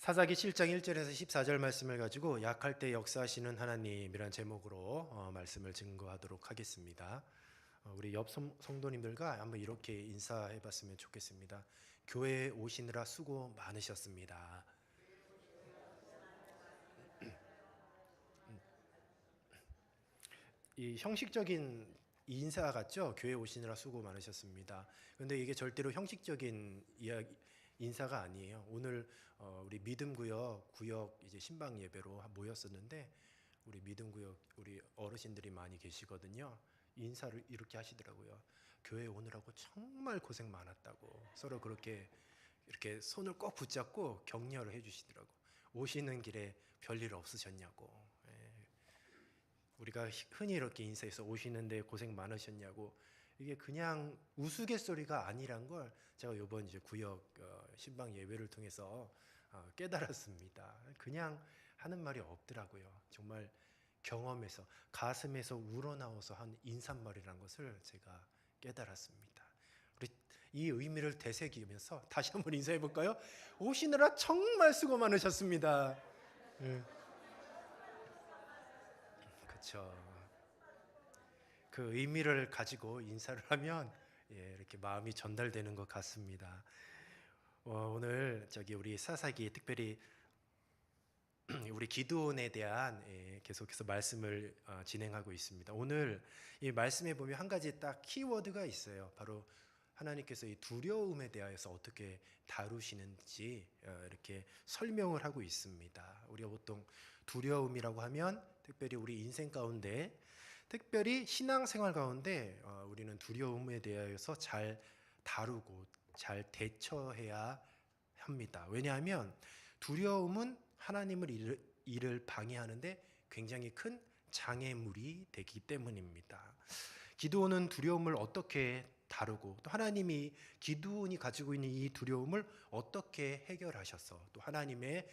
사사기 7장 1절에서 14절 말씀을 가지고 약할 때 역사하시는 하나님이란 제목으로 말씀을 증거하도록 하겠습니다. 우리 옆 성도님들과 한번 이렇게 인사해 봤으면 좋겠습니다. 교회에 오시느라 수고 많으셨습니다. 이 형식적인 인사 같죠? 교회 오시느라 수고 많으셨습니다. 근데 이게 절대로 형식적인 인사가 아니에요. 오늘 우리 믿음구역 이제 신방 예배로 모였었는데 우리 믿음구역 우리 어르신들이 많이 계시거든요. 인사를 이렇게 하시더라고요. 교회 오느라고 정말 고생 많았다고 서로 그렇게 이렇게 손을 꼭 붙잡고 격려를 해주시더라고. 오시는 길에 별일 없으셨냐고. 우리가 흔히 이렇게 인사해서 오시는데 고생 많으셨냐고, 이게 그냥 우스갯소리가 아니란 걸 제가 이번 이제 구역 신방 예배를 통해서 깨달았습니다. 그냥 하는 말이 없더라고요. 정말 경험에서 가슴에서 우러나와서 한 인사말이라는 것을 제가 깨달았습니다. 우리 이 의미를 되새기면서 다시 한번 인사해 볼까요? 오시느라 정말 수고 많으셨습니다. 그렇죠. 그 의미를 가지고 인사를 하면 이렇게 마음이 전달되는 것 같습니다. 오늘 우리 사사기 특별히 우리 기드온에 대한 계속해서 말씀을 진행하고 있습니다. 오늘 이 말씀에 보면 한 가지 딱 키워드가 있어요. 바로 하나님께서 이 두려움에 대하여서 어떻게 다루시는지 이렇게 설명을 하고 있습니다. 우리가 보통 두려움이라고 하면 특별히 우리 인생 가운데, 특별히 신앙생활 가운데 우리는 두려움에 대하여서 잘 다루고 잘 대처해야 합니다. 왜냐하면 두려움은 하나님을 일을 방해하는데 굉장히 큰 장애물이 되기 때문입니다. 기드온은 두려움을 어떻게 다루고, 또 하나님이 기드온이 가지고 있는 이 두려움을 어떻게 해결하셔서, 또 하나님의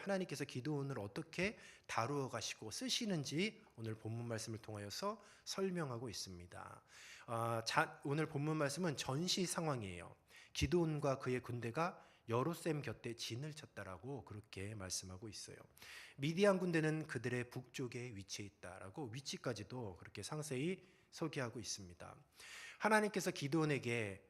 하나님께서 기드온을 어떻게 다루어 가시고 쓰시는지 오늘 본문 말씀을 통하여서 설명하고 있습니다. 오늘 본문 말씀은 전시 상황이에요. 기드온과 그의 군대가 여로셈 곁에 진을 쳤다라고 그렇게 말씀하고 있어요. 미디안 군대는 그들의 북쪽에 위치해 있다라고 위치까지도 그렇게 상세히 소개하고 있습니다. 하나님께서 기드온에게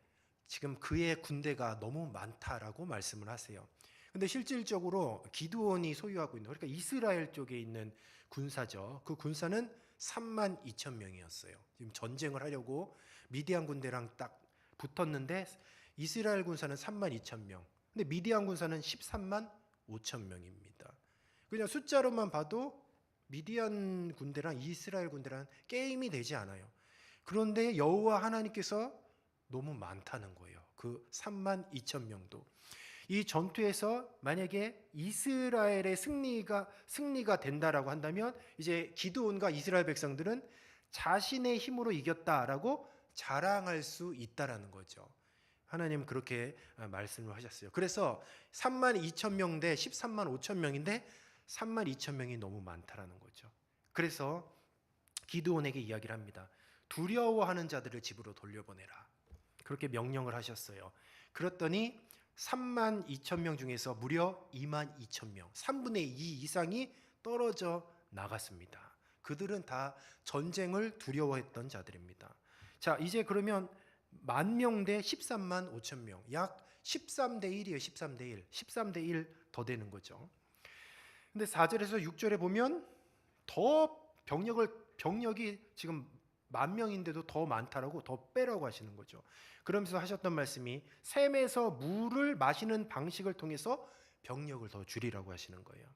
지금 그의 군대가 너무 많다라고 말씀을 하세요. 근데 실질적으로 기드온이 소유하고 있는, 그러니까 이스라엘 쪽에 있는 군사죠. 그 군사는 3만 2천 명이었어요. 지금 전쟁을 하려고 미디안 군대랑 딱 붙었는데 이스라엘 군사는 3만 2천 명. 근데 미디안 군사는 13만 5천 명입니다. 그냥 숫자로만 봐도 미디안 군대랑 이스라엘 군대랑 게임이 되지 않아요. 그런데 여호와 하나님께서 너무 많다는 거예요. 그 3만 2천 명도. 이 전투에서 만약에 이스라엘의 승리가 된다라고 한다면 이제 기드온과 이스라엘 백성들은 자신의 힘으로 이겼다라고 자랑할 수 있다라는 거죠. 하나님 그렇게 말씀을 하셨어요. 그래서 3만 2천 명 대 13만 5천 명인데 3만 2천 명이 너무 많다라는 거죠. 그래서 기드온에게 이야기를 합니다. 두려워하는 자들을 집으로 돌려보내라. 그렇게 명령을 하셨어요. 그랬더니 3만 2천 명 중에서 무려 2만 2천 명, 3분의 2 이상이 떨어져 나갔습니다. 그들은 다 전쟁을 두려워했던 자들입니다. 자, 이제 그러면 10,000명 대 13만 5천 명, 약 13대 1이에요. 13대 1, 13대 1 더 되는 거죠. 근데 4절에서 6절에 보면 더 병력이 지금 10,000명인데도 더 많다라고, 더 빼라고 하시는 거죠. 그러면서 하셨던 말씀이 샘에서 물을 마시는 방식을 통해서 병력을 더 줄이라고 하시는 거예요.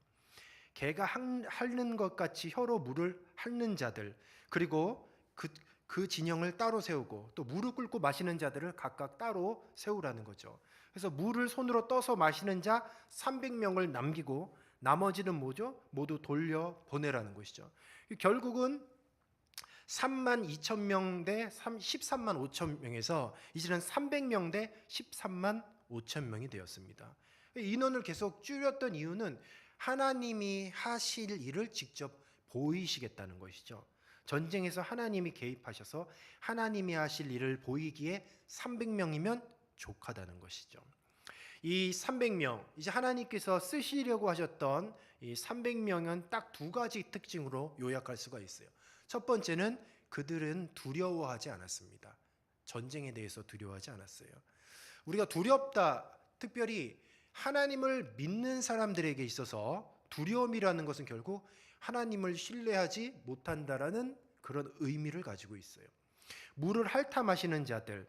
개가 핥는 것 같이 혀로 물을 핥는 자들, 그리고 그 진영을 따로 세우고, 또 무릎 꿇고 마시는 자들을 각각 따로 세우라는 거죠. 그래서 물을 손으로 떠서 마시는 자 300명을 남기고 나머지는 뭐죠? 모두 돌려 보내라는 것이죠. 결국은 3만 2천 명 대 13만 5천 명에서 이제는 300명 대 13만 5천 명이 되었습니다. 인원을 계속 줄였던 이유는 하나님이 하실 일을 직접 보이시겠다는 것이죠. 전쟁에서 하나님이 개입하셔서 하나님이 하실 일을 보이기에 300명이면 족하다는 것이죠. 이 300명, 이제 하나님께서 쓰시려고 하셨던 이 300명은 딱 두 가지 특징으로 요약할 수가 있어요. 첫 번째는 그들은 두려워하지 않았습니다. 전쟁에 대해서 두려워하지 않았어요. 우리가 두렵다, 특별히 하나님을 믿는 사람들에게 있어서 두려움이라는 것은 결국 하나님을 신뢰하지 못한다라는 그런 의미를 가지고 있어요. 물을 핥아 마시는 자들,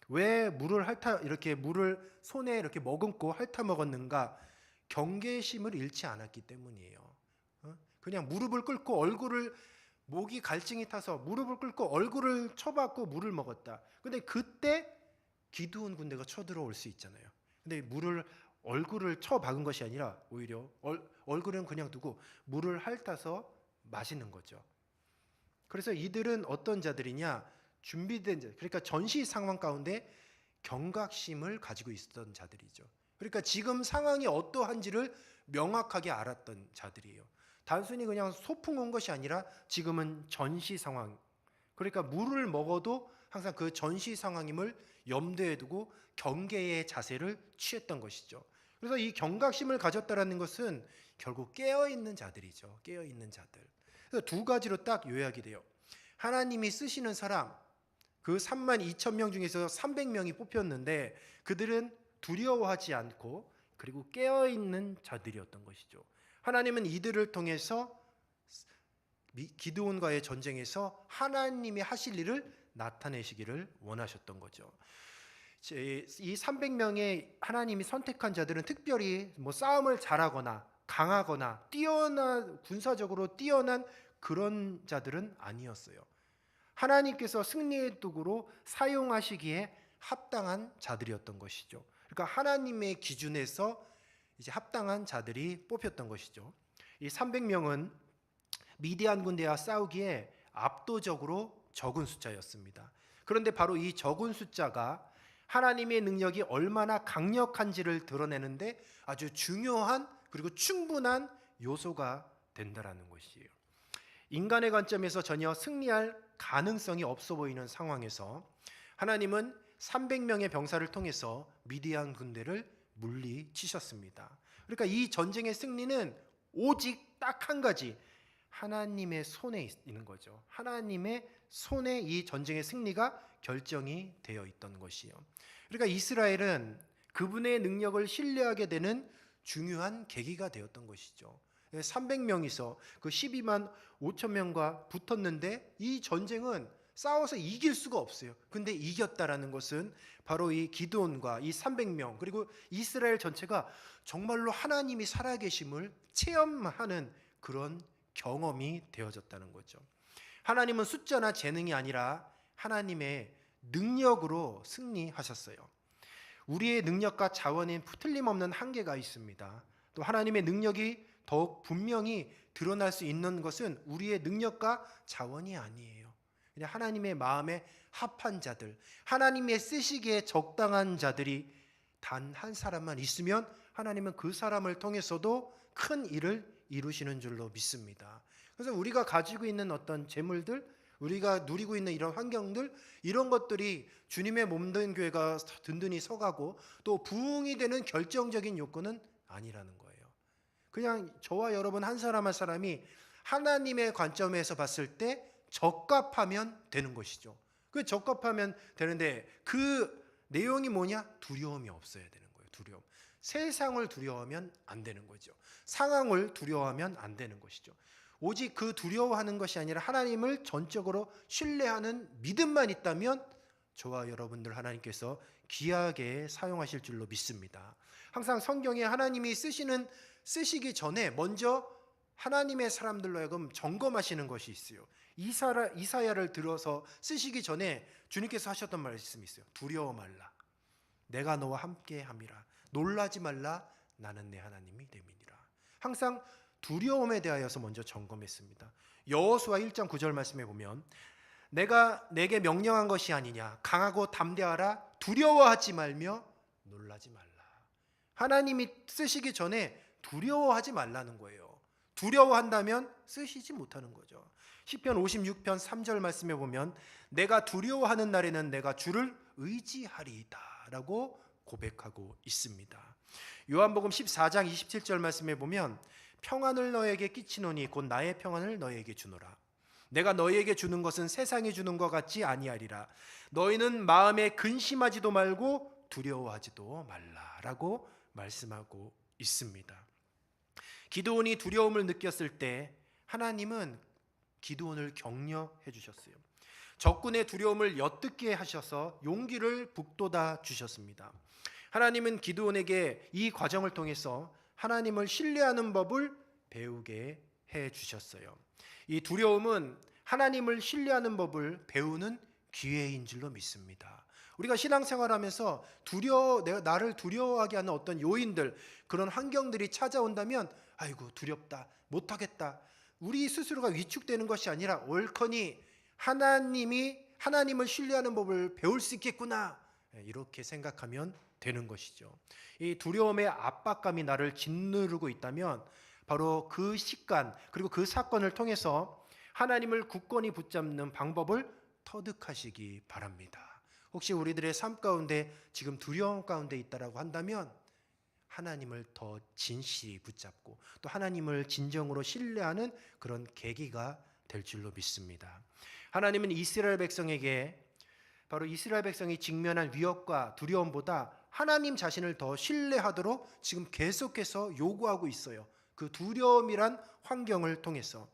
왜 물을 이렇게 물을 손에 이렇게 머금고 핥아 먹었는가? 경계심을 잃지 않았기 때문이에요. 그냥 무릎을 꿇고 얼굴을, 목이 갈증이 타서 무릎을 꿇고 얼굴을 쳐박고 물을 먹었다. 근데 그때 기드온 군대가 쳐들어올 수 있잖아요. 근데 얼굴을 쳐박은 것이 아니라 오히려 얼굴은 그냥 두고 물을 핥아서 마시는 거죠. 그래서 이들은 어떤 자들이냐? 준비된 자, 그러니까 전시 상황 가운데 경각심을 가지고 있었던 자들이죠. 그러니까 지금 상황이 어떠한지를 명확하게 알았던 자들이에요. 단순히 그냥 소풍 온 것이 아니라 지금은 전시 상황, 그러니까 물을 먹어도 항상 그 전시 상황임을 염두에 두고 경계의 자세를 취했던 것이죠. 그래서 이 경각심을 가졌다라는 것은 결국 깨어있는 자들이죠. 깨어있는 자들. 그래서 두 가지로 딱 요약이 돼요. 하나님이 쓰시는 사람, 그 3만 2천 명 중에서 300명이 뽑혔는데 그들은 두려워하지 않고 그리고 깨어있는 자들이었던 것이죠. 하나님은 이들을 통해서 기드온과의 전쟁에서 하나님이 하실 일을 나타내시기를 원하셨던 거죠. 이 300명의 하나님이 선택한 자들은 특별히 싸움을 잘하거나 강하거나 군사적으로 뛰어난 그런 자들은 아니었어요. 하나님께서 승리의 도구로 사용하시기에 합당한 자들이었던 것이죠. 그러니까 하나님의 기준에서 이제 합당한 자들이 뽑혔던 것이죠. 이 300명은 미디안 군대와 싸우기에 압도적으로 적은 숫자였습니다. 그런데 바로 이 적은 숫자가 하나님의 능력이 얼마나 강력한지를 드러내는데 아주 중요한 그리고 충분한 요소가 된다라는 것이에요. 인간의 관점에서 전혀 승리할 가능성이 없어 보이는 상황에서 하나님은 300명의 병사를 통해서 미디안 군대를 물리치셨습니다. 그러니까 이 전쟁의 승리는 오직 딱 한 가지, 하나님의 손에 있는 거죠. 하나님의 손에 이 전쟁의 승리가 결정이 되어 있던 것이요. 그러니까 이스라엘은 그분의 능력을 신뢰하게 되는 중요한 계기가 되었던 것이죠. 300명이서 그 12만 5천 명과 붙었는데 이 전쟁은 싸워서 이길 수가 없어요. 근데 이겼다라는 것은 바로 이 기드온과 이 300명 그리고 이스라엘 전체가 정말로 하나님이 살아계심을 체험하는 그런 경험이 되어졌다는 거죠. 하나님은 숫자나 재능이 아니라 하나님의 능력으로 승리하셨어요. 우리의 능력과 자원엔 틀림없는 한계가 있습니다. 또 하나님의 능력이 더욱 분명히 드러날 수 있는 것은 우리의 능력과 자원이 아니에요. 그냥 하나님의 마음에 합한 자들, 하나님의 쓰시기에 적당한 자들이 단 한 사람만 있으면 하나님은 그 사람을 통해서도 큰 일을 이루시는 줄로 믿습니다. 그래서 우리가 가지고 있는 어떤 재물들, 우리가 누리고 있는 이런 환경들, 이런 것들이 주님의 몸된 교회가 든든히 서가고 또 부흥이 되는 결정적인 요건은 아니라는 거예요. 그냥 저와 여러분 한 사람 한 사람이 하나님의 관점에서 봤을 때 적합하면 되는 것이죠. 그 적합하면 되는데 그 내용이 뭐냐? 두려움이 없어야 되는 거예요. 두려움. 세상을 두려워하면 안 되는 거죠. 상황을 두려워하면 안 되는 것이죠. 오직 그 두려워하는 것이 아니라 하나님을 전적으로 신뢰하는 믿음만 있다면 저와 여러분들 하나님께서 귀하게 사용하실 줄로 믿습니다. 항상 성경에 하나님이 쓰시기 전에 먼저 하나님의 사람들로 하여금 점검하시는 것이 있어요. 이사야를 들어서 쓰시기 전에 주님께서 하셨던 말씀이 있어요. 두려워 말라. 내가 너와 함께 함이라. 놀라지 말라. 나는 내 하나님이 됨이니라. 항상 두려움에 대하여서 먼저 점검했습니다. 여호수아 1장 9절 말씀에 보면 내가 내게 명령한 것이 아니냐. 강하고 담대하라. 두려워하지 말며 놀라지 말라. 하나님이 쓰시기 전에 두려워하지 말라는 거예요. 두려워한다면 쓰시지 못하는 거죠. 시편 56편 3절 말씀에 보면 내가 두려워하는 날에는 내가 주를 의지하리이다 라고 고백하고 있습니다. 요한복음 14장 27절 말씀에 보면 평안을 너에게 끼치노니 곧 나의 평안을 너에게 주노라. 내가 너희에게 주는 것은 세상이 주는 것 같지 아니하리라. 너희는 마음에 근심하지도 말고 두려워하지도 말라라고 말씀하고 있습니다. 기드온이 두려움을 느꼈을 때 하나님은 기드온을 격려해 주셨어요. 적군의 두려움을 엿듣게 하셔서 용기를 북돋아 주셨습니다. 하나님은 기드온에게 이 과정을 통해서 하나님을 신뢰하는 법을 배우게 해 주셨어요. 이 두려움은 하나님을 신뢰하는 법을 배우는 기회인 줄로 믿습니다. 우리가 신앙생활하면서 내가 나를 두려워하게 하는 어떤 요인들, 그런 환경들이 찾아온다면 아이고 두렵다, 못하겠다, 우리 스스로가 위축되는 것이 아니라 올커니 하나님을 신뢰하는 법을 배울 수 있겠구나, 이렇게 생각하면 되는 것이죠. 이 두려움의 압박감이 나를 짓누르고 있다면 바로 그 시간 그리고 그 사건을 통해서 하나님을 굳건히 붙잡는 방법을 터득하시기 바랍니다. 혹시 우리들의 삶 가운데 지금 두려움 가운데 있다라고 한다면 하나님을 더 진실히 붙잡고 또 하나님을 진정으로 신뢰하는 그런 계기가 될 줄로 믿습니다. 하나님은 이스라엘 백성에게 바로 이스라엘 백성이 직면한 위협과 두려움보다 하나님 자신을 더 신뢰하도록 지금 계속해서 요구하고 있어요. 그 두려움이란 환경을 통해서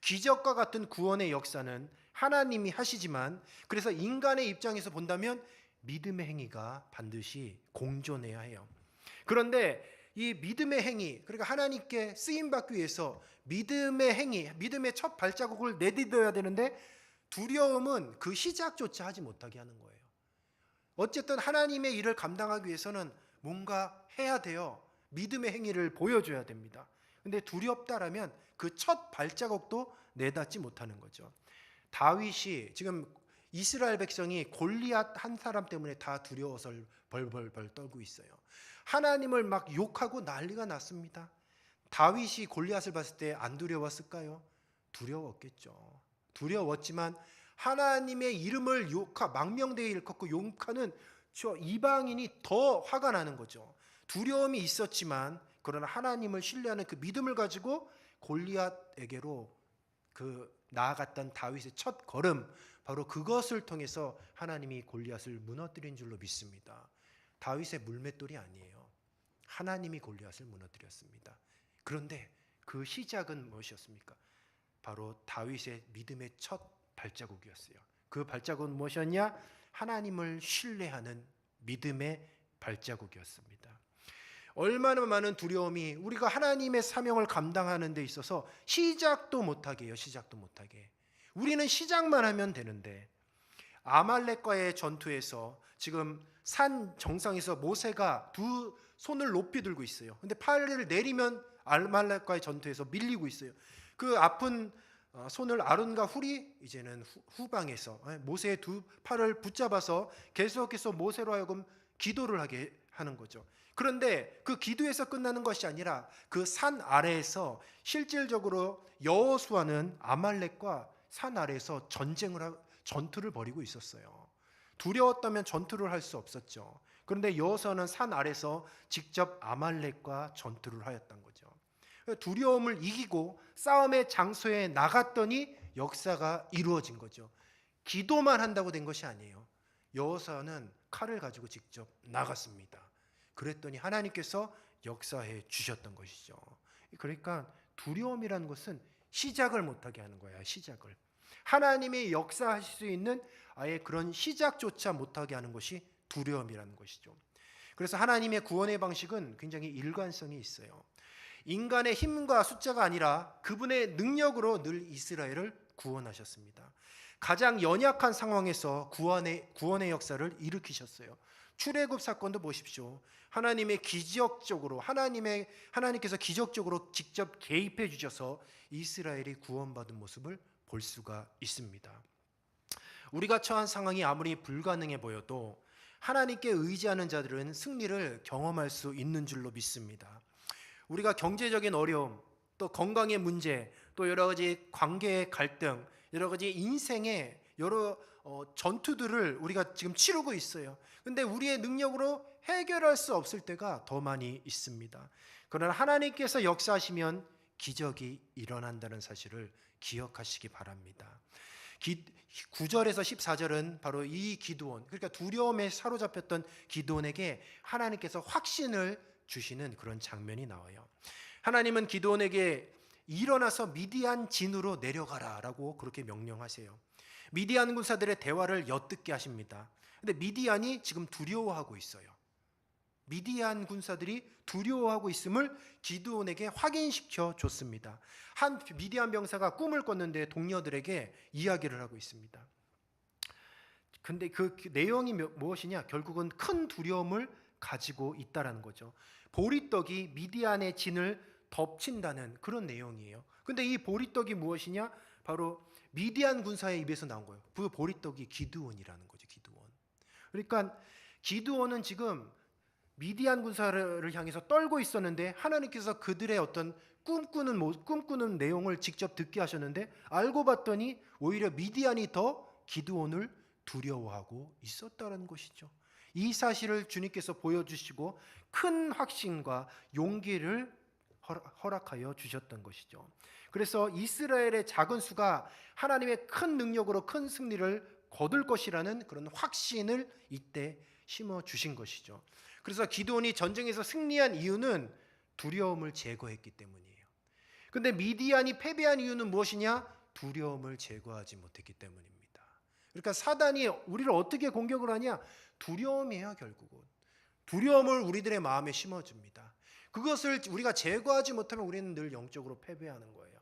기적과 같은 구원의 역사는 하나님이 하시지만, 그래서 인간의 입장에서 본다면 믿음의 행위가 반드시 공존해야 해요. 그런데 이 믿음의 행위, 그러니까 하나님께 쓰임 받기 위해서 믿음의 행위, 믿음의 첫 발자국을 내딛어야 되는데 두려움은 그 시작조차 하지 못하게 하는 거예요. 어쨌든 하나님의 일을 감당하기 위해서는 뭔가 해야 돼요. 믿음의 행위를 보여줘야 됩니다. 근데 두렵다라면 그 첫 발자국도 내닿지 못하는 거죠. 다윗이 지금 이스라엘 백성이 골리앗 한 사람 때문에 다 두려워서 벌벌벌 떨고 있어요. 하나님을 막 욕하고 난리가 났습니다. 다윗이 골리앗을 봤을 때 안 두려웠을까요? 두려웠겠죠. 두려웠지만 하나님의 이름을 망명되이 일컫고 욕하는 저 이방인이 더 화가 나는 거죠. 두려움이 있었지만 그러나 하나님을 신뢰하는 그 믿음을 가지고 골리앗에게로 나아갔던 다윗의 첫 걸음, 바로 그것을 통해서 하나님이 골리앗을 무너뜨린 줄로 믿습니다. 다윗의 물맷돌이 아니에요. 하나님이 골리앗을 무너뜨렸습니다. 그런데 그 시작은 무엇이었습니까? 바로 다윗의 믿음의 첫 발자국이었어요. 그 발자국은 무엇이었냐? 하나님을 신뢰하는 믿음의 발자국이었습니다. 얼마나 많은 두려움이 우리가 하나님의 사명을 감당하는 데 있어서 시작도 못하게 해요. 시작도 못하게. 우리는 시작만 하면 되는데, 아말렉과의 전투에서 지금 산 정상에서 모세가 두 손을 높이 들고 있어요. 근데 팔을 내리면 아말렉과의 전투에서 밀리고 있어요. 그 아픈 손을 아론과 훌이 이제는 후방에서 모세의 두 팔을 붙잡아서 계속해서 모세로 하여금 기도를 하게 하는 거죠. 그런데 그 기도에서 끝나는 것이 아니라 그 산 아래에서 실질적으로 여호수아는 아말렉과 산 아래에서 전투를 벌이고 있었어요. 두려웠다면 전투를 할 수 없었죠. 그런데 여호수아는 산 아래에서 직접 아말렉과 전투를 하였던 거죠. 두려움을 이기고 싸움의 장소에 나갔더니 역사가 이루어진 거죠. 기도만 한다고 된 것이 아니에요. 여호수아는 칼을 가지고 직접 나갔습니다. 그랬더니 하나님께서 역사해 주셨던 것이죠. 그러니까 두려움이라는 것은 시작을 못하게 하는 거야. 시작을. 하나님의 역사하실 수 있는 아예 그런 시작조차 못하게 하는 것이 두려움이라는 것이죠. 그래서 하나님의 구원의 방식은 굉장히 일관성이 있어요. 인간의 힘과 숫자가 아니라 그분의 능력으로 늘 이스라엘을 구원하셨습니다. 가장 연약한 상황에서 구원의 역사를 일으키셨어요. 출애굽 사건도 보십시오. 하나님께서 기적적으로 직접 개입해 주셔서 이스라엘이 구원받은 모습을 볼 수가 있습니다. 우리가 처한 상황이 아무리 불가능해 보여도 하나님께 의지하는 자들은 승리를 경험할 수 있는 줄로 믿습니다. 우리가 경제적인 어려움, 또 건강의 문제, 또 여러 가지 관계의 갈등, 여러 가지 인생의 여러 전투들을 우리가 지금 치르고 있어요. 근데 우리의 능력으로 해결할 수 없을 때가 더 많이 있습니다. 그러나 하나님께서 역사하시면 기적이 일어난다는 사실을 기억하시기 바랍니다. 9절에서 14절은 바로 이 기드온, 그러니까 두려움에 사로잡혔던 기드온에게 하나님께서 확신을 주시는 그런 장면이 나와요. 하나님은 기드온에게 일어나서 미디안 진으로 내려가라라고 그렇게 명령하세요. 미디안 군사들의 대화를 엿듣게 하십니다. 근데 미디안이 지금 두려워하고 있어요. 미디안 군사들이 두려워하고 있음을 기드온에게 확인시켜 줬습니다. 한 미디안 병사가 꿈을 꿨는데 동료들에게 이야기를 하고 있습니다. 근데 그 내용이 무엇이냐? 결국은 큰 두려움을 가지고 있다라는 거죠. 보리떡이 미디안의 진을 덮친다는 그런 내용이에요. 근데 이 보리떡이 무엇이냐? 바로 미디안 군사의 입에서 나온 거예요. 그 보리떡이 기드온이라는 거죠. 기드온. 그러니까 기드온은 지금 미디안 군사를 향해서 떨고 있었는데 하나님께서 그들의 어떤 꿈꾸는 내용을 직접 듣게 하셨는데 알고 봤더니 오히려 미디안이 더 기드온을 두려워하고 있었다는 것이죠. 이 사실을 주님께서 보여주시고 큰 확신과 용기를 허락하여 주셨던 것이죠. 그래서 이스라엘의 작은 수가 하나님의 큰 능력으로 큰 승리를 거둘 것이라는 그런 확신을 이때 심어 주신 것이죠. 그래서 기드온이 전쟁에서 승리한 이유는 두려움을 제거했기 때문이에요. 근데 미디안이 패배한 이유는 무엇이냐? 두려움을 제거하지 못했기 때문입니다. 그러니까 사단이 우리를 어떻게 공격을 하냐? 두려움이에요, 결국은. 두려움을 우리들의 마음에 심어줍니다. 그것을 우리가 제거하지 못하면 우리는 늘 영적으로 패배하는 거예요.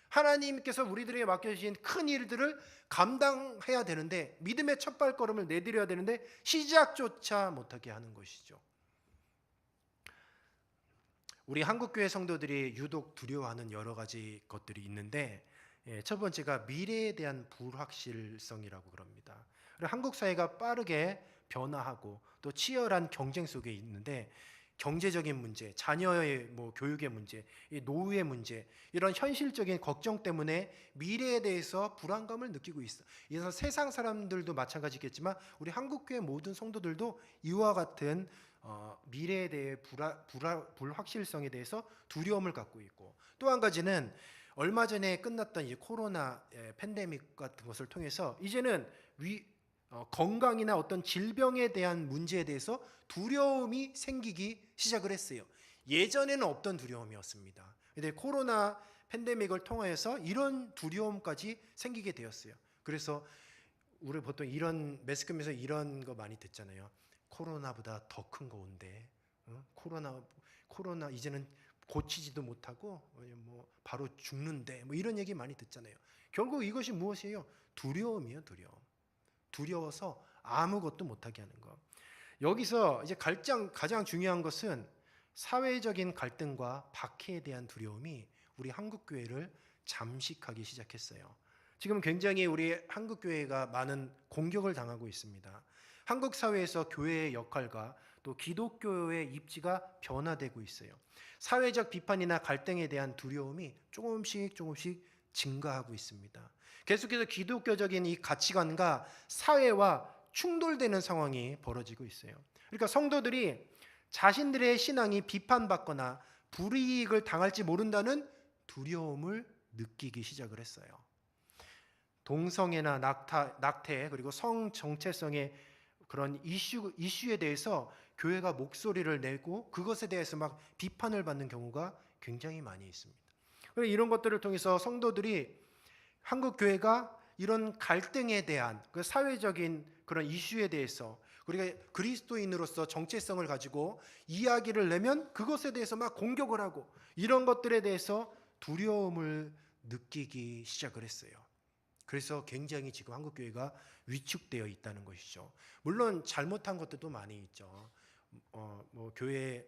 하나님께서 우리들에게 맡겨주신 큰 일들을 감당해야 되는데 믿음의 첫 발걸음을 내디뎌야 되는데 시작조차 못하게 하는 것이죠. 우리 한국교회 성도들이 유독 두려워하는 여러 가지 것들이 있는데 첫 번째가 미래에 대한 불확실성이라고 그럽니다. 한국 사회가 빠르게 변화하고 또 치열한 경쟁 속에 있는데 경제적인 문제, 자녀의 교육의 문제, 노후의 문제 이런 현실적인 걱정 때문에 미래에 대해서 불안감을 느끼고 있어. 그래서 세상 사람들도 마찬가지겠지만 우리 한국교회 모든 성도들도 이와 같은 미래에 대해 불확실성에 대해서 두려움을 갖고 있고 또 한 가지는 얼마 전에 끝났던 이 코로나 팬데믹 같은 것을 통해서 이제는 건강이나 어떤 질병에 대한 문제에 대해서 두려움이 생기기 시작을 했어요. 예전에는 없던 두려움이었습니다. 근데 코로나 팬데믹을 통해서 이런 두려움까지 생기게 되었어요. 그래서 우리 보통 이런 매스컴에서 이런 거 많이 듣잖아요. 코로나보다 더 큰 거 온대. 코로나 이제는 고치지도 못하고 바로 죽는데 이런 얘기 많이 듣잖아요. 결국 이것이 무엇이에요? 두려움이에요, 두려움. 두려워서 아무것도 못하게 하는 것. 여기서 이제 가장 중요한 것은 사회적인 갈등과 박해에 대한 두려움이 우리 한국 교회를 잠식하기 시작했어요. 지금 굉장히 우리 한국 교회가 많은 공격을 당하고 있습니다. 한국 사회에서 교회의 역할과 또 기독교의 입지가 변화되고 있어요. 사회적 비판이나 갈등에 대한 두려움이 조금씩 증가하고 있습니다. 계속해서 기독교적인 이 가치관과 사회와 충돌되는 상황이 벌어지고 있어요. 그러니까 성도들이 자신들의 신앙이 비판받거나 불이익을 당할지 모른다는 두려움을 느끼기 시작을 했어요. 동성애나 낙태 그리고 성 정체성의 그런 이슈에 대해서 교회가 목소리를 내고 그것에 대해서 막 비판을 받는 경우가 굉장히 많이 있습니다. 이런 것들을 통해서 성도들이 한국 교회가 이런 갈등에 대한 그 사회적인 그런 이슈에 대해서 우리가 그리스도인으로서 정체성을 가지고 이야기를 내면 그것에 대해서 막 공격을 하고 이런 것들에 대해서 두려움을 느끼기 시작을 했어요. 그래서 굉장히 지금 한국 교회가 위축되어 있다는 것이죠. 물론 잘못한 것들도 많이 있죠. 교회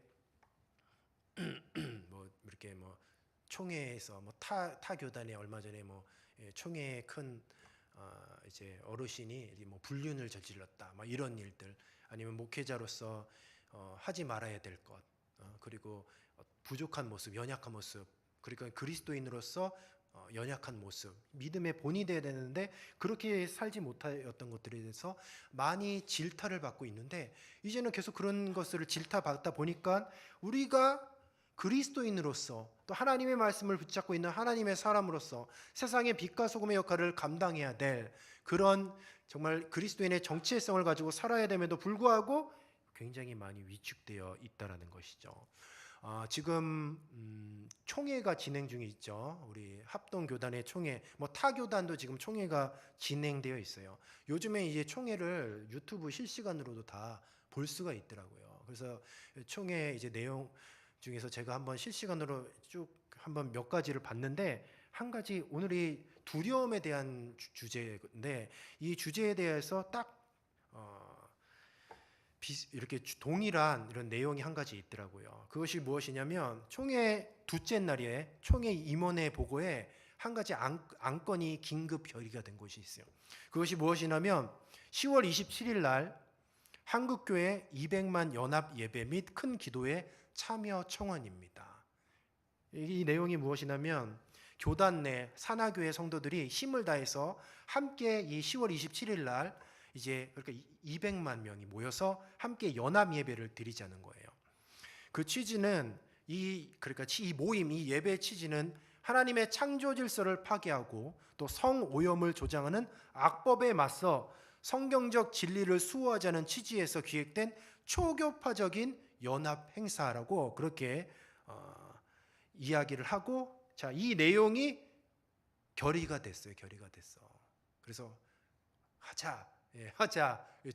이렇게 총회에서 타 교단에 얼마 전에 총회에 큰 이제 어르신이 불륜을 저질렀다, 이런 일들, 아니면 목회자로서 하지 말아야 될 것, 그리고 부족한 모습, 연약한 모습, 그러니까 그리스도인으로서 연약한 모습, 믿음의 본이 돼야 되는데 그렇게 살지 못하였던 것들에 대해서 많이 질타를 받고 있는데, 이제는 계속 그런 것을 질타받다 보니까 우리가 그리스도인으로서 또 하나님의 말씀을 붙잡고 있는 하나님의 사람으로서 세상의 빛과 소금의 역할을 감당해야 될 그런 정말 그리스도인의 정체성을 가지고 살아야 됨에도 불구하고 굉장히 많이 위축되어 있다라는 것이죠. 지금 총회가 진행 중에 있죠. 우리 합동교단의 총회, 뭐 타 교단도 지금 총회가 진행되어 있어요. 요즘에 이제 총회를 유튜브 실시간으로도 다 볼 수가 있더라고요. 그래서 총회 이제 내용 중에서 제가 한번 실시간으로 쭉 한번 몇 가지를 봤는데, 한 가지 오늘이 두려움에 대한 주제인데, 이 주제에 대해서 딱 이렇게 동일한 이런 내용이 한 가지 있더라고요. 그것이 무엇이냐면, 총회 둘째 날에 총회 임원회 보고에 한 가지 안건이 긴급 결의가 된 것이 있어요. 그것이 무엇이냐면 10월 27일 날 한국교회 200만 연합 예배 및 큰 기도회 참여 청원입니다. 이 내용이 무엇이냐면, 교단 내 산하교회 성도들이 힘을 다해서 함께 이 10월 27일 날 이제 그러니까 200만 명이 모여서 함께 연합 예배를 드리자는 거예요. 그 취지는 그러니까 이 모임, 이 예배의 취지는 하나님의 창조 질서를 파괴하고 또 성오염을 조장하는 악법에 맞서 성경적 진리를 수호하자는 취지에서 기획된 초교파적인 연합 행사라고 그렇게 이야기를 하고, 자, 이 내용이 결의가 됐어요. 결의가 됐어. 그래서 하자.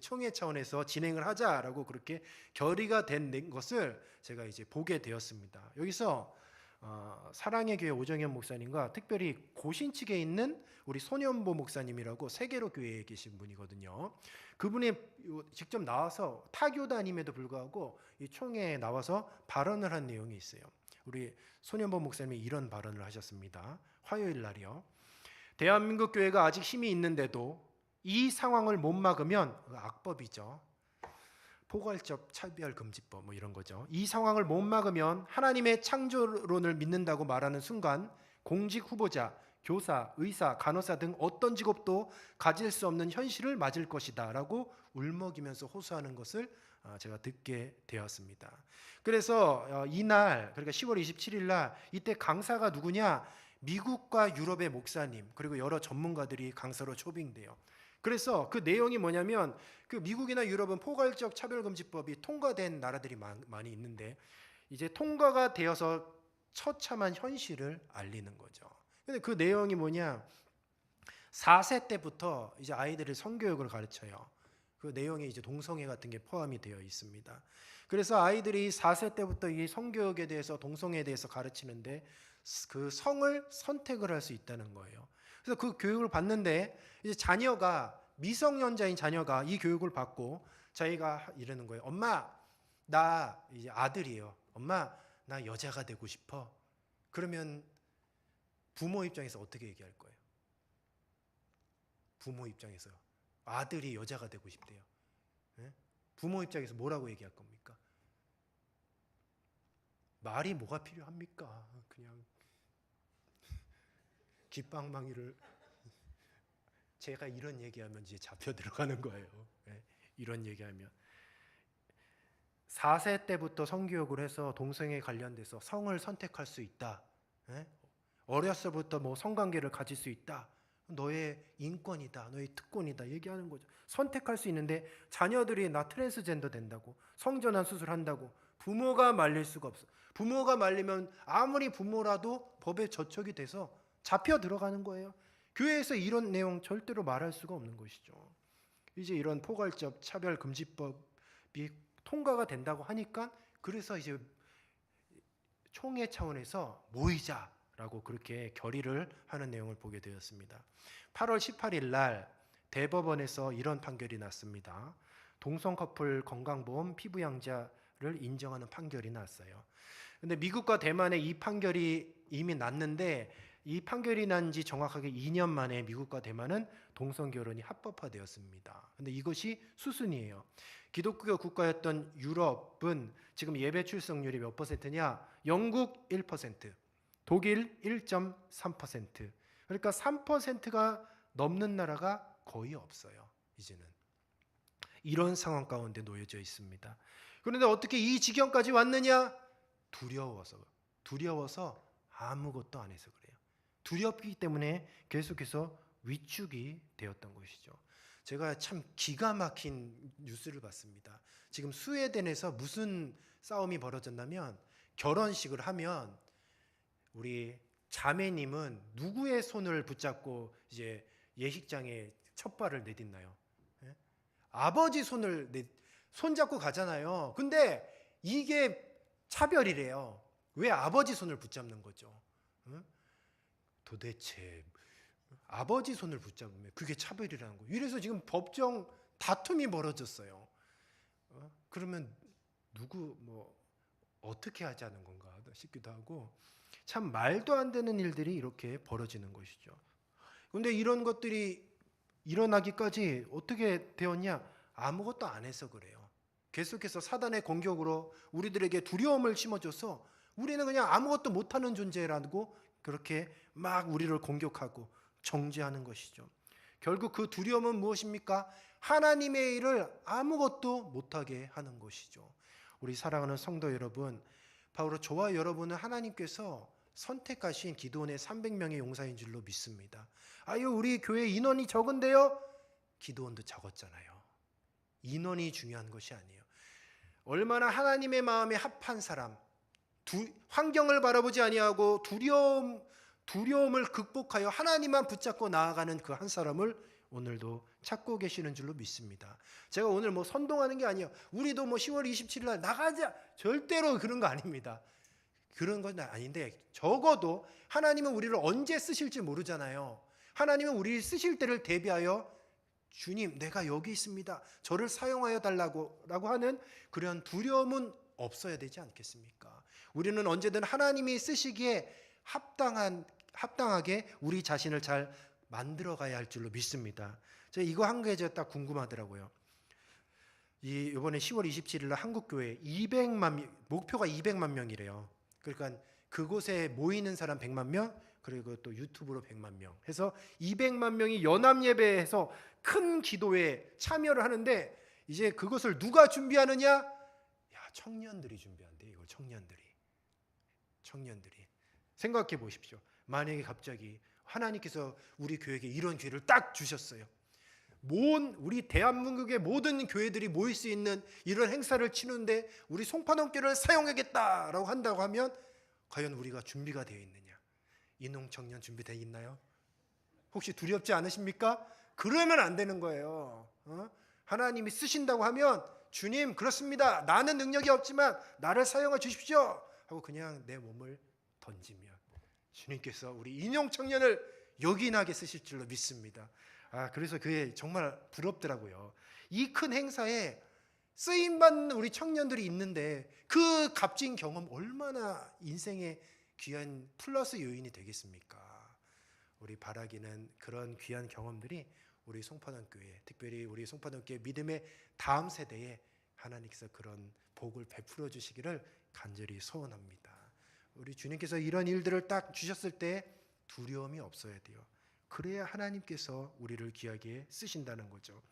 총회 차원에서 진행을 하자라고 그렇게 결의가 된 것을 제가 이제 보게 되었습니다. 여기서 사랑의 교회 오정현 목사님과 특별히 고신측에 있는 우리 손현보 목사님이라고 세계로 교회에 계신 분이거든요. 그분이 직접 나와서 타교단임에도 불구하고 이 총회에 나와서 발언을 한 내용이 있어요. 우리 손현보 목사님이 이런 발언을 하셨습니다. 화요일 날이요. 대한민국 교회가 아직 힘이 있는데도 이 상황을 못 막으면, 악법이죠. 포괄적 차별금지법 뭐 이런 거죠. 이 상황을 못 막으면 하나님의 창조론을 믿는다고 말하는 순간 공직 후보자, 교사, 의사, 간호사 등 어떤 직업도 가질 수 없는 현실을 맞을 것이다 라고 울먹이면서 호소하는 것을 제가 듣게 되었습니다. 그래서 이날, 그러니까 10월 27일 날 이때 강사가 누구냐? 미국과 유럽의 목사님 그리고 여러 전문가들이 강사로 초빙돼요. 그래서 그 내용이 뭐냐면, 그 미국이나 유럽은 포괄적 차별금지법이 통과된 나라들이 많이 있는데, 이제 통과가 되어서 처참한 현실을 알리는 거죠. 근데 그 내용이 뭐냐? 4세 때부터 이제 아이들을 성교육을 가르쳐요. 그 내용에 이제 동성애 같은 게 포함이 되어 있습니다. 그래서 아이들이 4세 때부터 이 성교육에 대해서, 동성애에 대해서 가르치는데 그 성을 선택을 할 수 있다는 거예요. 그래서 그 교육을 받는데 이제 자녀가, 미성년자인 자녀가 이 교육을 받고 자기가 이러는 거예요. 엄마, 나 이제 아들이에요. 엄마, 나 여자가 되고 싶어. 그러면 부모 입장에서 어떻게 얘기할 거예요? 부모 입장에서 아들이 여자가 되고 싶대요. 네? 부모 입장에서 뭐라고 얘기할 겁니까? 말이 뭐가 필요합니까? 그냥 귓방망이를, 제가 이런 얘기하면 이제 잡혀 들어가는 거예요. 네? 이런 얘기하면 4세 때부터 성교육을 해서 동성애 관련돼서 성을 선택할 수 있다. 네? 어렸을부터 뭐 성관계를 가질 수 있다. 너의 인권이다, 너의 특권이다 얘기하는 거죠. 선택할 수 있는데 자녀들이 나 트랜스젠더 된다고, 성전환 수술한다고 부모가 말릴 수가 없어. 부모가 말리면 아무리 부모라도 법에 저촉이 돼서 잡혀 들어가는 거예요. 교회에서 이런 내용 절대로 말할 수가 없는 것이죠. 이제 이런 포괄적 차별금지법이 통과가 된다고 하니까, 그래서 이제 총회 차원에서 모이자라고 그렇게 결의를 하는 내용을 보게 되었습니다. 8월 18일 날 대법원에서 이런 판결이 났습니다. 동성 커플 건강보험 피부 양자를 인정하는 판결이 났어요. 근데 미국과 대만에 이 판결이 이미 났는데, 이 판결이 난 지 정확하게 2년 만에 미국과 대만은 동성 결혼이 합법화되었습니다. 근데 이것이 수순이에요. 기독교 국가였던 유럽은 지금 예배 출석률이 몇 퍼센트냐? 영국 1%, 독일 1.3%. 그러니까 3%가 넘는 나라가 거의 없어요. 이제는 이런 상황 가운데 놓여져 있습니다. 그런데 어떻게 이 지경까지 왔느냐? 두려워서 아무것도 안 해서 그래요. 두렵기 때문에 계속해서 위축이 되었던 것이죠. 제가 참 기가 막힌 뉴스를 봤습니다. 지금 스웨덴에서 무슨 싸움이 벌어졌냐면, 결혼식을 하면 우리 자매님은 누구의 손을 붙잡고 이제 예식장에 첫 발을 내딛나요? 예? 아버지 손잡고 가잖아요. 근데 이게 차별이래요. 왜 아버지 손을 붙잡는 거죠? 도대체 아버지 손을 붙잡으면 그게 차별이라는 거예요. 이래서 지금 법정 다툼이 벌어졌어요. 그러면 누구 어떻게 하자는 건가 싶기도 하고, 참 말도 안 되는 일들이 이렇게 벌어지는 것이죠. 그런데 이런 것들이 일어나기까지 어떻게 되었냐? 아무것도 안 해서 그래요. 계속해서 사단의 공격으로 우리들에게 두려움을 심어줘서 우리는 그냥 아무것도 못하는 존재라고 그렇게 막 우리를 공격하고 정죄하는 것이죠. 결국 그 두려움은 무엇입니까? 하나님의 일을 아무것도 못하게 하는 것이죠. 우리 사랑하는 성도 여러분, 바로 저와 여러분은 하나님께서 선택하신 기드온의 300명의 용사인 줄로 믿습니다. 아유, 우리 교회 인원이 적은데요? 기드온도 적었잖아요. 인원이 중요한 것이 아니에요. 얼마나 하나님의 마음에 합한 사람, 환경을 바라보지 아니하고 두려움을 극복하여 하나님만 붙잡고 나아가는 그 한 사람을 오늘도 찾고 계시는 줄로 믿습니다. 제가 오늘 선동하는 게 아니에요. 우리도 10월 27일 날 나가자, 절대로 그런 거 아닙니다. 그런 건 아닌데, 적어도 하나님은 우리를 언제 쓰실지 모르잖아요. 하나님은 우리를 쓰실 때를 대비하여 주님, 내가 여기 있습니다, 저를 사용하여 달라고 하는 그런 두려움은 없어야 되지 않겠습니까? 우리는 언제든 하나님이 쓰시기에 합당하게 우리 자신을 잘 만들어 가야 할 줄로 믿습니다. 제가 이거 한 게 제가 딱 궁금하더라고요. 이번에 10월 27일 날 한국교회 목표가 200만 명이래요. 그러니까 그곳에 모이는 사람 100만 명, 그리고 또 유튜브로 100만 명 해서 200만 명이 연합 예배에서 큰 기도에 참여를 하는데, 이제 그것을 누가 준비하느냐? 야, 청년들이 준비한대. 이걸 청년들이 생각해 보십시오. 만약에 갑자기 하나님께서 우리 교회에게 이런 기회를 딱 주셨어요. 우리 대한민국의 모든 교회들이 모일 수 있는 이런 행사를 치는데 우리 송파동교회를 사용하겠다라고 한다고 하면 과연 우리가 준비가 되어 있느냐? 인농청년 준비되어 있나요? 혹시 두렵지 않으십니까? 그러면 안 되는 거예요. 하나님이 쓰신다고 하면 주님, 그렇습니다, 나는 능력이 없지만 나를 사용해 주십시오 하고 그냥 내 몸을 던지면 주님께서 우리 인용청년을 요긴하게 쓰실 줄로 믿습니다. 그래서 그게 정말 부럽더라고요. 이 큰 행사에 쓰임받는 우리 청년들이 있는데 그 값진 경험 얼마나 인생의 귀한 플러스 요인이 되겠습니까? 우리 바라기는 그런 귀한 경험들이 우리 송파동교회, 특별히 우리 송파동교회 믿음의 다음 세대에 하나님께서 그런 복을 베풀어 주시기를 간절히 소원합니다. 우리 주님께서 이런 일들을 딱 주셨을 때 두려움이 없어야 돼요. 그래야 하나님께서 우리를 귀하게 쓰신다는 거죠.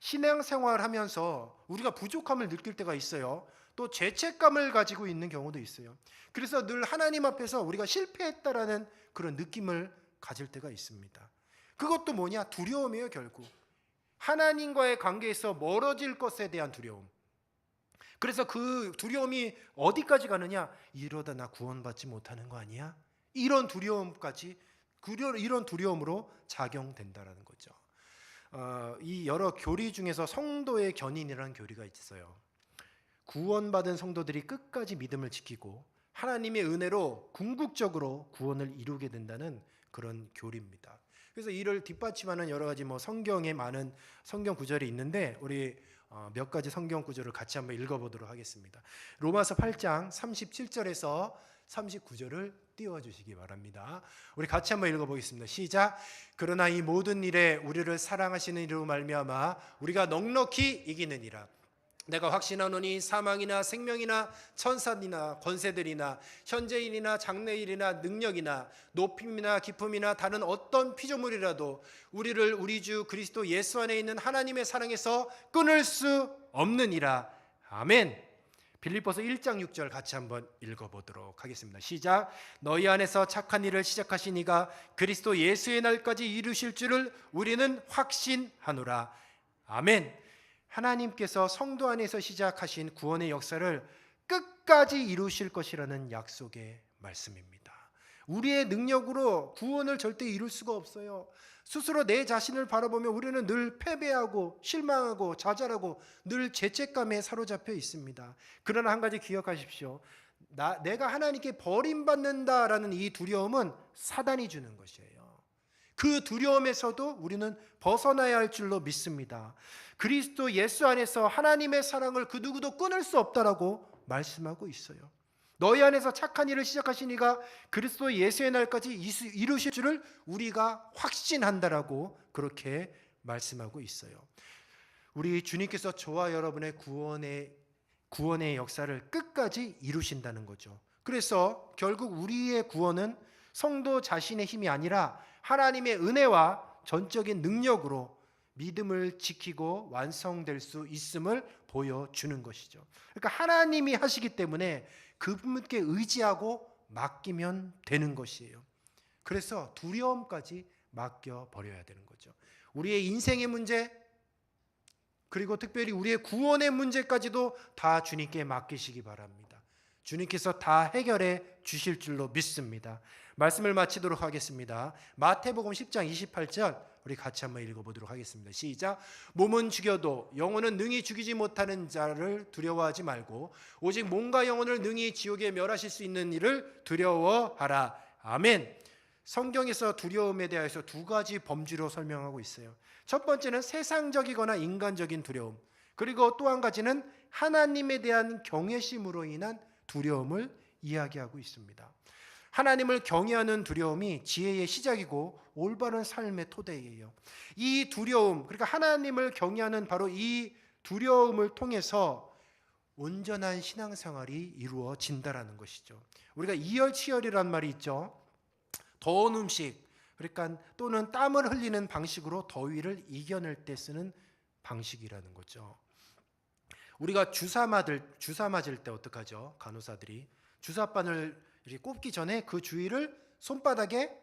신앙생활 하면서 우리가 부족함을 느낄 때가 있어요. 또 죄책감을 가지고 있는 경우도 있어요. 그래서 늘 하나님 앞에서 우리가 실패했다라는 그런 느낌을 가질 때가 있습니다. 그것도 뭐냐? 두려움이에요. 결국 하나님과의 관계에서 멀어질 것에 대한 두려움. 그래서 그 두려움이 어디까지 가느냐? 이러다 나 구원받지 못하는 거 아니야? 이런 두려움으로 작용된다라는 거죠. 이 여러 교리 중에서 성도의 견인이라는 교리가 있어요. 구원받은 성도들이 끝까지 믿음을 지키고 하나님의 은혜로 궁극적으로 구원을 이루게 된다는 그런 교리입니다. 그래서 이를 뒷받침하는 여러 가지 성경에 많은 성경 구절이 있는데 우리 몇 가지 성경 구절을 같이 한번 읽어보도록 하겠습니다. 로마서 8장 37절에서 39절을 띄워주시기 바랍니다. 우리 같이 한번 읽어보겠습니다. 시작. 그러나 이 모든 일에 우리를 사랑하시는 이로 말미암아 우리가 넉넉히 이기느니라. 내가 확신하노니 사망이나 생명이나 천사들이나 권세들이나 현재일이나 장래일이나 능력이나 높임이나 깊음이나 다른 어떤 피조물이라도 우리를 우리 주 그리스도 예수 안에 있는 하나님의 사랑에서 끊을 수 없느니라. 아멘. 빌립보서 1장 6절 같이 한번 읽어보도록 하겠습니다. 시작. 너희 안에서 착한 일을 시작하신 이가 그리스도 예수의 날까지 이루실 줄을 우리는 확신하노라. 아멘. 하나님께서 성도 안에서 시작하신 구원의 역사를 끝까지 이루실 것이라는 약속의 말씀입니다. 우리의 능력으로 구원을 절대 이룰 수가 없어요. 스스로 내 자신을 바라보며 우리는 늘 패배하고 실망하고 좌절하고 늘 죄책감에 사로잡혀 있습니다. 그러나 한 가지 기억하십시오. 내가 하나님께 버림받는다라는 이 두려움은 사단이 주는 것이에요. 그 두려움에서도 우리는 벗어나야 할 줄로 믿습니다. 그리스도 예수 안에서 하나님의 사랑을 그 누구도 끊을 수 없다라고 말씀하고 있어요. 너희 안에서 착한 일을 시작하신 이가 그리스도 예수의 날까지 이루실 줄을 우리가 확신한다라고 그렇게 말씀하고 있어요. 우리 주님께서 저와 여러분의 구원의 역사를 끝까지 이루신다는 거죠. 그래서 결국 우리의 구원은 성도 자신의 힘이 아니라 하나님의 은혜와 전적인 능력으로 믿음을 지키고 완성될 수 있음을 보여주는 것이죠. 그러니까 하나님이 하시기 때문에 그분께 의지하고 맡기면 되는 것이에요. 그래서 두려움까지 맡겨버려야 되는 거죠. 우리의 인생의 문제, 그리고 특별히 우리의 구원의 문제까지도 다 주님께 맡기시기 바랍니다. 주님께서 다 해결해 주실 줄로 믿습니다. 말씀을 마치도록 하겠습니다. 마태복음 10장 28절 우리 같이 한번 읽어보도록 하겠습니다. 시작. 몸은 죽여도 영혼은 능히 죽이지 못하는 자를 두려워하지 말고 오직 몸과 영혼을 능히 지옥에 멸하실 수 있는 이를 두려워하라. 아멘. 성경에서 두려움에 대해서 두 가지 범주로 설명하고 있어요. 첫 번째는 세상적이거나 인간적인 두려움, 그리고 또 한 가지는 하나님에 대한 경외심으로 인한 두려움을 이야기하고 있습니다. 하나님을 경외하는 두려움이 지혜의 시작이고 올바른 삶의 토대예요. 이 두려움, 그러니까 하나님을 경외하는 바로 이 두려움을 통해서 온전한 신앙생활이 이루어진다라는 것이죠. 우리가 이열치열이란 말이 있죠. 더운 음식, 그러니까 또는 땀을 흘리는 방식으로 더위를 이겨낼 때 쓰는 방식이라는 거죠. 우리가 주사 맞을 때 어떡하죠? 간호사들이 주사바늘 이렇게 꼽기 전에 그 주위를 손바닥에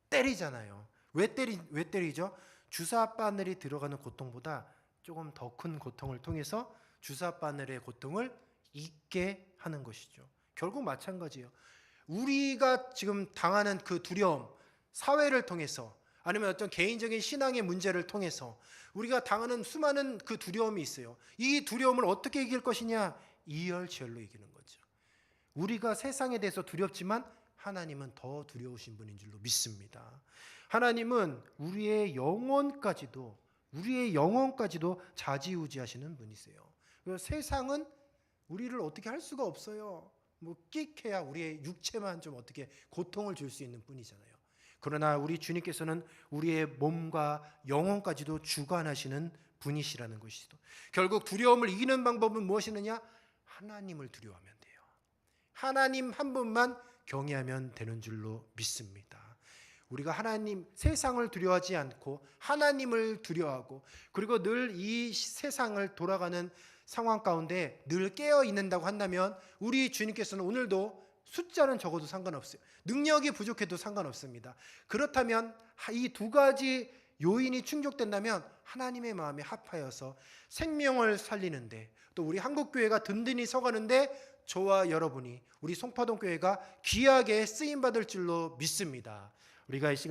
때리잖아요. 왜 때리죠? 주사바늘이 들어가는 고통보다 조금 더 큰 고통을 통해서 주사바늘의 고통을 잊게 하는 것이죠. 결국 마찬가지예요. 우리가 지금 당하는 그 두려움, 사회를 통해서 아니면 어떤 개인적인 신앙의 문제를 통해서 우리가 당하는 수많은 그 두려움이 있어요. 이 두려움을 어떻게 이길 것이냐? 이열치열로 이기는 거죠. 우리가 세상에 대해서 두렵지만 하나님은 더 두려우신 분인 줄로 믿습니다. 하나님은 우리의 영혼까지도 좌지우지하시는 분이세요. 그래서 세상은 우리를 어떻게 할 수가 없어요. 뭐 끽해야 우리의 육체만 좀 어떻게 고통을 줄 수 있는 뿐이잖아요. 그러나 우리 주님께서는 우리의 몸과 영혼까지도 주관하시는 분이시라는 것이죠. 결국 두려움을 이기는 방법은 무엇이느냐? 하나님을 두려워하면 돼요. 하나님 한 분만 경외하면 되는 줄로 믿습니다. 우리가 세상을 두려워하지 않고 하나님을 두려워하고, 그리고 늘 이 세상을 돌아가는 상황 가운데 늘 깨어 있는다고 한다면 우리 주님께서는 오늘도 숫자는 적어도 상관없어요. 능력이 부족해도 상관없습니다. 그렇다면 이 두 가지 요인이 충족된다면 하나님의 마음에 합하여서 생명을 살리는데, 또 우리 한국교회가 든든히 서가는데 저와 여러분이, 우리 송파동교회가 귀하게 쓰임받을 줄로 믿습니다. 우리가 이 시간